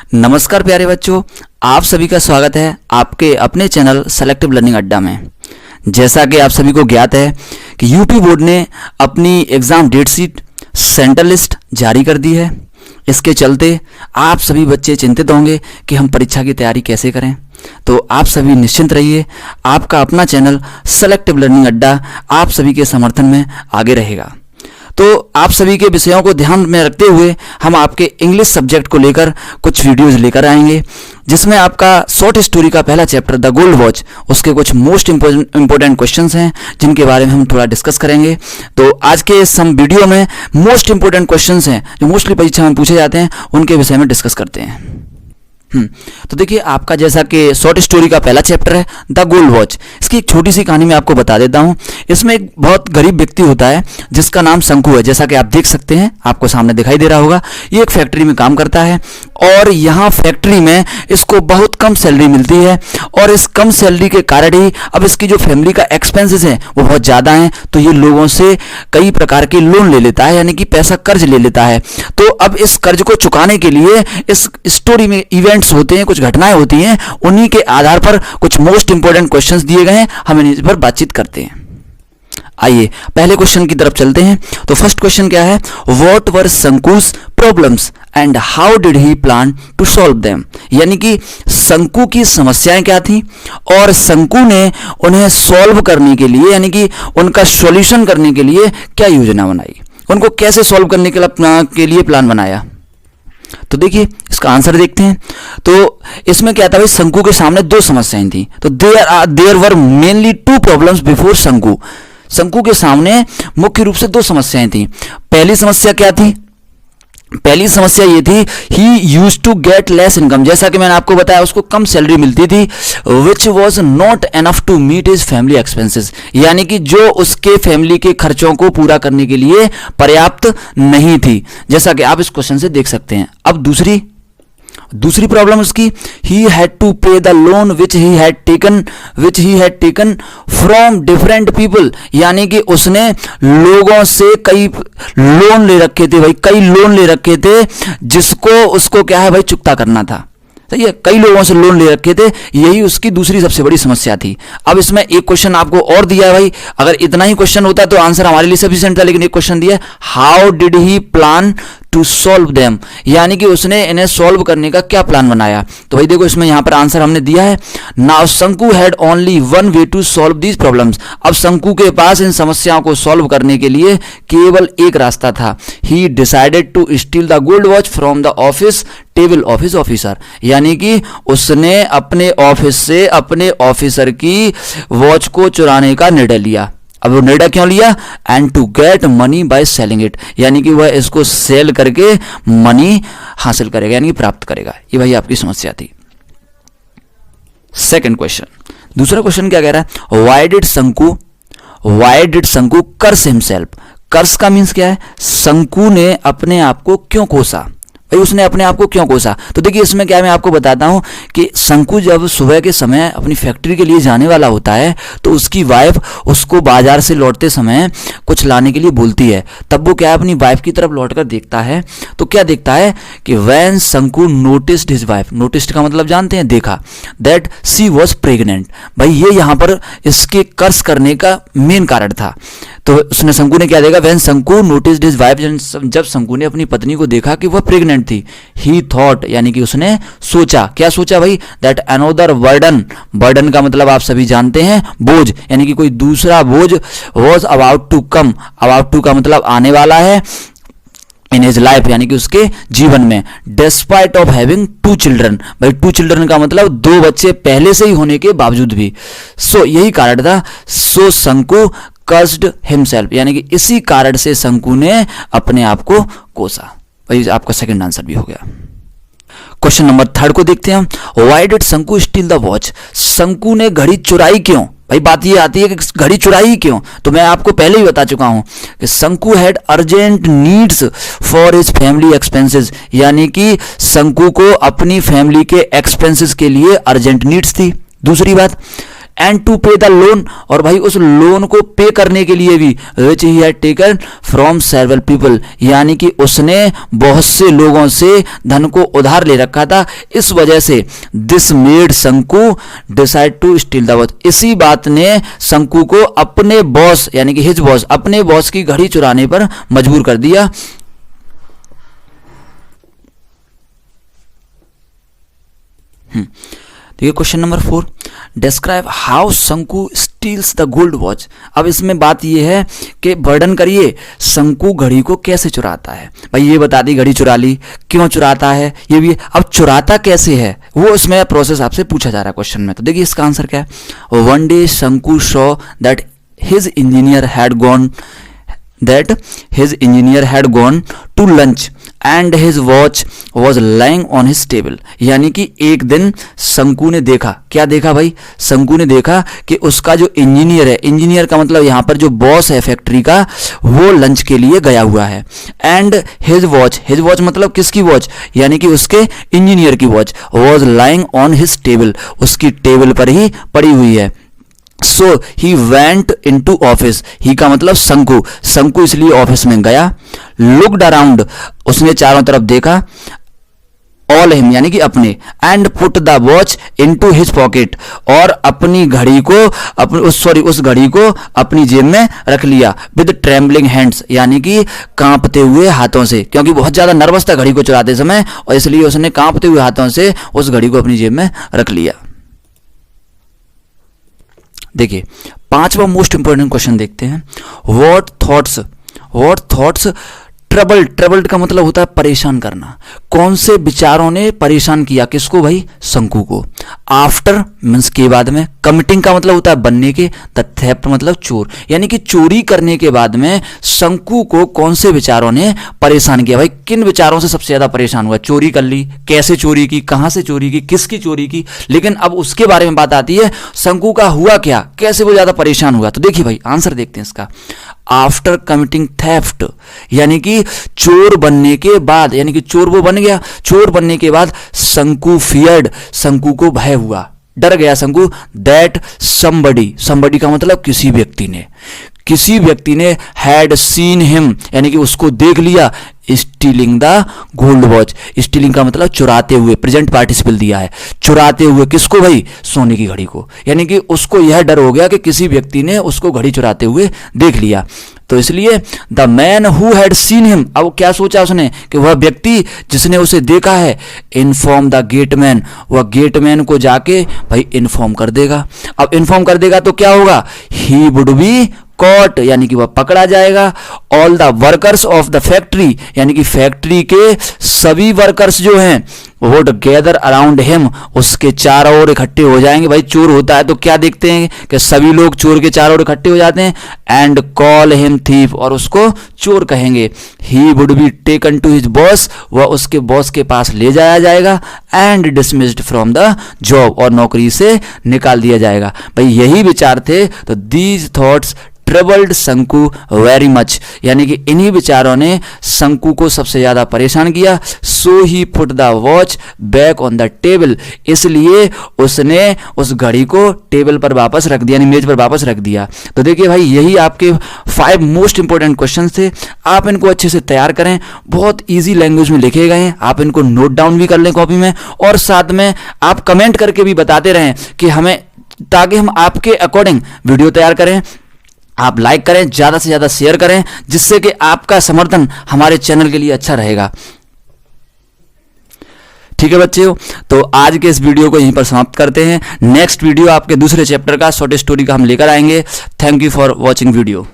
नमस्कार प्यारे बच्चों, आप सभी का स्वागत है आपके अपने चैनल सेलेक्टिव लर्निंग अड्डा में। जैसा कि आप सभी को ज्ञात है कि यूपी बोर्ड ने अपनी exam date sheet centre list जारी कर दी है। इसके चलते आप सभी बच्चे चिंतित होंगे कि हम परीक्षा की तैयारी कैसे करें। तो आप सभी निश्चिंत रहिए, आपका अपना चैनल सेलेक्टिव लर्निंग अड्डा आप सभी के समर्थन में आगे रहेगा। तो आप सभी के विषयों को ध्यान में रखते हुए हम आपके इंग्लिश सब्जेक्ट को लेकर कुछ वीडियोस लेकर आएंगे, जिसमें आपका शॉर्ट स्टोरी का पहला चैप्टर द गोल्ड वॉच, उसके कुछ मोस्ट इंपॉर्टेंट क्वेश्चंस हैं जिनके बारे में हम थोड़ा डिस्कस करेंगे। तो आज के इस हम वीडियो में मोस्ट इंपॉर्टेंट क्वेश्चंस हैं जो मोस्टली परीक्षा में पूछे जाते हैं, उनके विषय में डिस्कस करते हैं। तो देखिए, आपका जैसा कि शॉर्ट स्टोरी का पहला चैप्टर है द गोल्ड वॉच, इसकी एक छोटी सी कहानी मैं आपको बता देता हूं। इसमें एक बहुत गरीब व्यक्ति होता है जिसका नाम शंकु है। जैसा कि आप देख सकते हैं, आपको सामने दिखाई दे रहा होगा, ये एक फैक्ट्री में काम करता है और यहाँ फैक्ट्री में इसको बहुत कम सैलरी मिलती है और इस कम सैलरी के कारण ही अब इसकी जो फैमिली का एक्सपेंसेस हैं वो बहुत ज़्यादा हैं। तो ये लोगों से कई प्रकार के लोन ले लेता है, यानी कि पैसा कर्ज ले लेता है। तो अब इस कर्ज को चुकाने के लिए इस स्टोरी में इवेंट्स होते हैं, कुछ घटनाएं होती हैं, उन्हीं के आधार पर कुछ मोस्ट इंपॉर्टेंट क्वेश्चंस दिए गए हैं, हम इन्हीं पर बातचीत करते हैं। आइए पहले क्वेश्चन की तरफ चलते हैं। तो फर्स्ट क्वेश्चन क्या है, what were Shanku's problems and how did he plan to solve them, यानी कि शंकु की समस्याएं क्या थी और शंकु ने उन्हें सॉल्व करने के लिए, यानी कि उनका सॉल्यूशन करने के लिए क्या योजना बनाई, उनको कैसे सॉल्व करने के लिए प्लान बनाया। तो देखिए, इसका आंसर देखते हैं। तो इसमें क्या था भाई, शंकु के सामने दो समस्याएं थी। तो there were mainly two problems before Shanku. Shanku के सामने मुख्य रूप से दो समस्याएं थी। पहली समस्या क्या थी? पहली समस्या ये थी, he used to get less income, जैसा कि मैंने आपको बताया उसको कम सैलरी मिलती थी, which was not enough to meet his family expenses, यानी कि जो उसके फैमिली के खर्चों को पूरा करने के लिए पर्याप्त नहीं थी, जैसा कि आप इस क्वेश्चन से देख सकते हैं। अब दूसरी प्रॉब्लम उसकी, ही हैड टू पे the loan which he had taken from different people, यानी कि उसने लोगों से कई लोन ले रखे थे जिसको उसको क्या है भाई, चुकता करना था। सही है, कई लोगों से लोन ले रखे थे, यही उसकी दूसरी सबसे बड़ी समस्या थी। अब इसमें एक क्वेश्चन आपको और दिया है भाई, अगर इतना ही क्वेश्चन होता तो आंसर हमारे लिए सफिशिएंट था, लेकिन एक क्वेश्चन दिया है, how did he plan to solve them, यानी कि उसने इन्हें सॉल्व करने का क्या प्लान बनाया। तो भाई देखो, इसमें यहां पर आंसर हमने दिया है, now Shanku had only one way to solve these problems. अब शंकु के पास इन समस्याओं को सॉल्व करने के लिए केवल एक रास्ता था, he decided to steal the gold watch from the office table of his officer, यानी कि उसने अपने ऑफिस से अपने ऑफिसर की वॉच को चुराने का निर्णय लिया। अब वो निर्णय क्यों लिया? And to get money by selling it, यानी कि वह इसको सेल करके मनी हासिल करेगा, यानी कि प्राप्त करेगा। ये भाई आपकी समस्या थी। सेकंड क्वेश्चन, दूसरा क्वेश्चन क्या कह रहा है, व्हाई डिड शंकु कर्स हिमसेल्फ। कर्स का मीन्स क्या है, शंकु ने अपने आप को क्यों कोसा, भाई उसने अपने आप को क्यों कोसा। तो देखिए, इसमें क्या मैं आपको बताता हूं कि शंकु जब सुबह के समय अपनी फैक्ट्री के लिए जाने वाला होता है तो उसकी वाइफ उसको बाजार से लौटते समय कुछ लाने के लिए बोलती है। तब वो क्या है, अपनी वाइफ की तरफ लौटकर देखता है, तो क्या देखता है कि व्हेन शंकु नोटिस्ड हिज वाइफ, नोटिस्ड का मतलब जानते हैं, देखा, दैट शी वॉज प्रेग्नेंट। भाई ये यहाँ पर इसके कर्ज करने का मेन कारण था। तो उसने, शंकु ने क्या देखा, व्हेन शंकु नोटिस्ड हिज वाइफ, जब शंकु ने अपनी पत्नी को देखा कि वह प्रेग्नेंट थी, ही थॉट, यानी कि उसने सोचा, क्या सोचा भाई, दैट अनदर बर्डन का मतलब आप सभी जानते हैं, बोझ, यानी कि कोई दूसरा बोझ was about to come, about to का मतलब आने वाला है, इन हिज लाइफ, यानी कि उसके जीवन में, despite of having two children, भाई टू चिल्ड्रन का मतलब दो बच्चे पहले से ही होने के बावजूद भी। सो यही कारण था, सो शंकु कर्स्ड हिमसेल्फ, यानी कि इसी कारण से शंकु ने अपने आप को कोसा। भाई आपका सेकंड आंसर भी हो गया। क्वेश्चन नंबर थर्ड को देखते हैं हम, व्हाई डिड शंकु स्टील द वॉच, शंकु ने घड़ी चुराई क्यों। भाई बात ये आती है कि घड़ी चुराई क्यों, तो मैं आपको पहले ही बता चुका हूं कि शंकु had urgent needs for his family expenses, यानी कि शंकु को अपनी फैमिली के एक्सपेंसेस के लिए अर्जेंट नीड्स थी। दूसरी बात, एंड टू पे द लोन, और भाई उस लोन को पे करने के लिए भी, which he had taken from several people, यानी कि उसने बहुत से लोगों से धन को उधार ले रखा था। इस वजह से this made Shanku decide to steal the watch, इसी बात ने शंकु को अपने बॉस यानी कि हिज बॉस, अपने बॉस की घड़ी चुराने पर मजबूर कर दिया। देखिए क्वेश्चन नंबर 4, डिस्क्राइब हाउ शंकु स्टील्स द गोल्ड वॉच। अब इसमें बात यह है कि वर्णन करिए शंकु घड़ी को कैसे चुराता है। भाई ये बता दी घड़ी चुरा ली, क्यों चुराता है ये भी, अब चुराता कैसे है वो इसमें प्रोसेस आपसे पूछा जा रहा है क्वेश्चन में। तो देखिए इसका आंसर क्या है। One day Shanku saw that his engineer had gone to lunch and his watch was lying on his table, यानी कि एक दिन शंकु ने देखा, क्या देखा भाई, शंकु ने देखा कि उसका जो इंजीनियर है, इंजीनियर का मतलब यहाँ पर जो बॉस है फैक्ट्री का, वो लंच के लिए गया हुआ है। एंड हिज वॉच मतलब किसकी वॉच, यानी कि उसके इंजीनियर की watch, was lying on his table, उसकी टेबल पर ही पड़ी हुई है। So he went in to office, he का मतलब शंकु इसलिए ऑफिस में गया। लुक्ड अराउंड, उसने चारों तरफ देखा। ऑल हिम यानी कि अपने, and put the watch into his pocket, और अपनी घड़ी को उस घड़ी को अपनी जेब में रख लिया। विद ट्रेम्बलिंग हैंड्स, यानी कि कांपते हुए हाथों से, क्योंकि बहुत ज्यादा नर्वस था घड़ी को चुराते समय, और इसलिए उसने कांपते हुए हाथों से उस घड़ी को अपनी जेब में रख लिया। देखिए पांचवा मोस्ट इंपोर्टेंट क्वेश्चन देखते हैं। व्हाट थॉट्स ट्रबल्ड का मतलब होता है परेशान करना। कौन से विचारों ने परेशान किया किसको भाई, शंकु को। आफ्टर मीन्स के बाद में, कमिटिंग का मतलब होता है बनने के, द थेफ्ट मतलब चोर, यानी कि चोरी करने के बाद में शंकु को कौन से विचारों ने परेशान किया। भाई किन विचारों से सबसे ज्यादा परेशान हुआ, चोरी कर ली, कैसे चोरी की, कहां से चोरी की, किसकी चोरी की, लेकिन अब उसके बारे में बात आती है शंकु का हुआ क्या, कैसे वो ज्यादा परेशान हुआ। तो देखिए भाई आंसर देखते हैं इसका। आफ्टर कमिटिंग थेफ्ट, यानी कि चोर बनने के बाद, यानी कि चोर वो बन गया, चोर बनने के बाद शंकु फियर्ड, शंकु को भय हुआ, डर गया शंकु। दैट समबडी का मतलब किसी व्यक्ति ने हैड सीन हिम, यानी कि उसको देख लिया, stealing the gold watch. Stealing का मतलब चुराते हुए, प्रेजेंट पार्टिसिपल दिया है, चुराते हुए किसको भाई, सोने की घड़ी को, यानी कि उसको यह डर हो गया कि किसी व्यक्ति ने उसको घड़ी चुराते हुए देख लिया। तो इसलिए the man who had seen him, अब क्या सोचा उसने कि वह व्यक्ति जिसने उसे देखा है, इन्फॉर्म द गेटमैन, वह गेटमैन को जाके भाई इन्फॉर्म कर देगा। अब इन्फॉर्म कर देगा तो क्या होगा, ही वुड बी कॉट, यानी कि वह पकड़ा जाएगा। All the workers of the factory, यानी कि फैक्ट्री के सभी वर्कर्स जो हैं वुड गैदर अराउंड हिम, उसके चारों ओर इकट्ठे हो जाएंगे। भाई चोर होता है तो क्या देखते हैं कि सभी लोग चोर के चारों ओर इकट्ठे हो जाते हैं। एंड कॉल हिम थीफ, और उसको चोर कहेंगे। He would be taken to his boss, वह उसके बॉस के पास ले जाया जाएगा। And dismissed from the job, और नौकरी से निकाल दिया जाएगा। भाई यही विचार थे। तो दीज थॉट्स ट्रबल्ड शंकु वेरी मच, यानी कि इन्हीं विचारों ने शंकु को सबसे ज्यादा परेशान किया। So he put the watch back on the table, इसलिए उसने उस घड़ी को टेबल पर वापस रख दिया, यानी मेज पर वापस रख दिया। तो देखिए भाई यही आपके 5 मोस्ट इंपोर्टेंट क्वेश्चन थे। आप इनको अच्छे से तैयार करें, बहुत ईजी लैंग्वेज में लिखे गए हैं, आप इनको नोट डाउन भी कर लें कॉपी में, और साथ में आप कमेंट करके भी बताते रहें कि हमें, ताकि हम आपके अकॉर्डिंग वीडियो तैयार करें। आप लाइक करें, ज़्यादा से ज़्यादा शेयर करें, जिससे कि आपका समर्थन हमारे चैनल के लिए अच्छा रहेगा। ठीक है बच्चों, तो आज के इस वीडियो को यहीं पर समाप्त करते हैं। नेक्स्ट वीडियो आपके दूसरे चैप्टर का, शॉर्ट स्टोरी का हम लेकर आएंगे। Thank you for watching video.